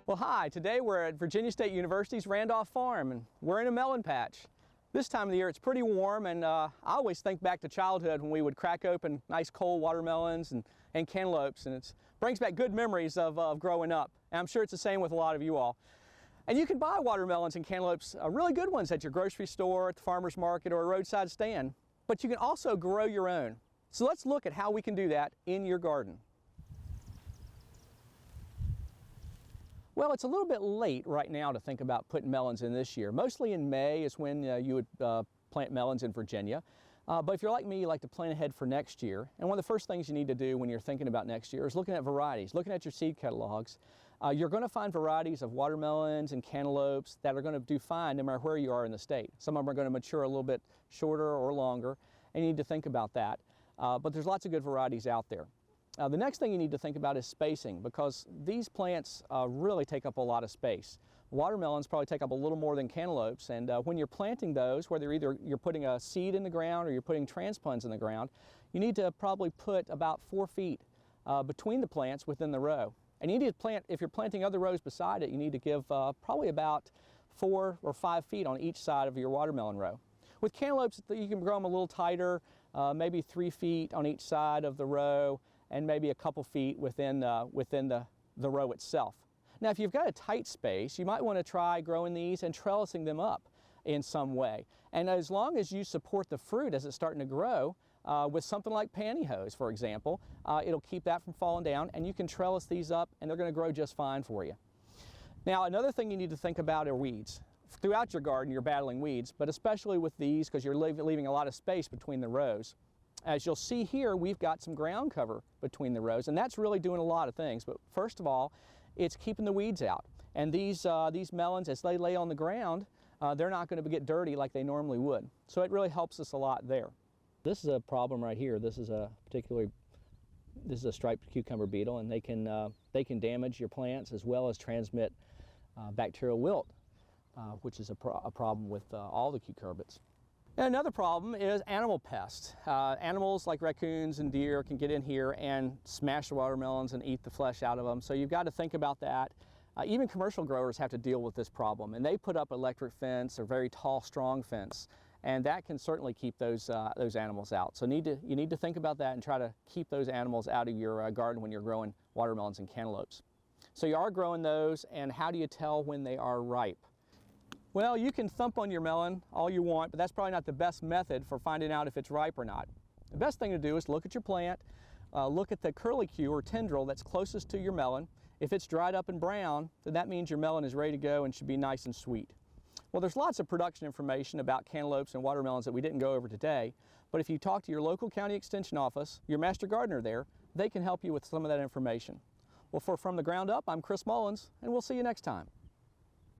Well, hi, today we're at Virginia State University's Randolph Farm and we're in a melon patch. This time of the year it's pretty warm, and I always think back to childhood when we would crack open nice cold watermelons and cantaloupes, and it brings back good memories of growing up. And I'm sure it's the same with a lot of you all. And you can buy watermelons and cantaloupes, really good ones, at your grocery store, at the farmer's market, or a roadside stand. But you can also grow your own. So let's look at how we can do that in your garden. Well, it's a little bit late right now to think about putting melons in this year. Mostly in May is when you would plant melons in Virginia. But if you're like me, you like to plan ahead for next year. And one of the first things you need to do when you're thinking about next year is looking at varieties, looking at your seed catalogs. You're going to find varieties of watermelons and cantaloupes that are going to do fine no matter where you are in the state. Some of them are going to mature a little bit shorter or longer, and you need to think about that. But there's lots of good varieties out there. The next thing you need to think about is spacing, because these plants really take up a lot of space. Watermelons probably take up a little more than cantaloupes, and when you're planting those, whether either you're putting a seed in the ground or you're putting transplants in the ground, you need to probably put about 4 feet between the plants within the row. And you need to plant, if you're planting other rows beside it, you need to give probably about 4 or 5 feet on each side of your watermelon row. With cantaloupes, you can grow them a little tighter, maybe 3 feet on each side of the row, and maybe a couple feet within the row itself. Now, if you've got a tight space, you might want to try growing these and trellising them up in some way. And as long as you support the fruit as it's starting to grow, with something like pantyhose, for example, it'll keep that from falling down, and you can trellis these up and they're going to grow just fine for you. Now, another thing you need to think about are weeds. Throughout your garden, you're battling weeds, but especially with these, because you're leaving a lot of space between the rows. As you'll see here, we've got some ground cover between the rows, and that's really doing a lot of things. But first of all, it's keeping the weeds out. And these melons, as they lay on the ground, they're not going to get dirty like they normally would. So it really helps us a lot there. This is a problem right here. This is a striped cucumber beetle, and they can damage your plants as well as transmit bacterial wilt, which is a problem with all the cucurbits. And another problem is animal pests. Animals like raccoons and deer can get in here and smash the watermelons and eat the flesh out of them. So you've got to think about that. Even commercial growers have to deal with this problem, and they put up electric fence or very tall, strong fence, and that can certainly keep those animals out. So you need to think about that and try to keep those animals out of your garden when you're growing watermelons and cantaloupes. So you are growing those, and how do you tell when they are ripe? Well, you can thump on your melon all you want, but that's probably not the best method for finding out if it's ripe or not. The best thing to do is look at your plant, look at the curlicue or tendril that's closest to your melon. If it's dried up and brown, then that means your melon is ready to go and should be nice and sweet. Well, there's lots of production information about cantaloupes and watermelons that we didn't go over today, but if you talk to your local county extension office, your master gardener there, they can help you with some of that information. Well, for From the Ground Up, I'm Chris Melons, and we'll see you next time.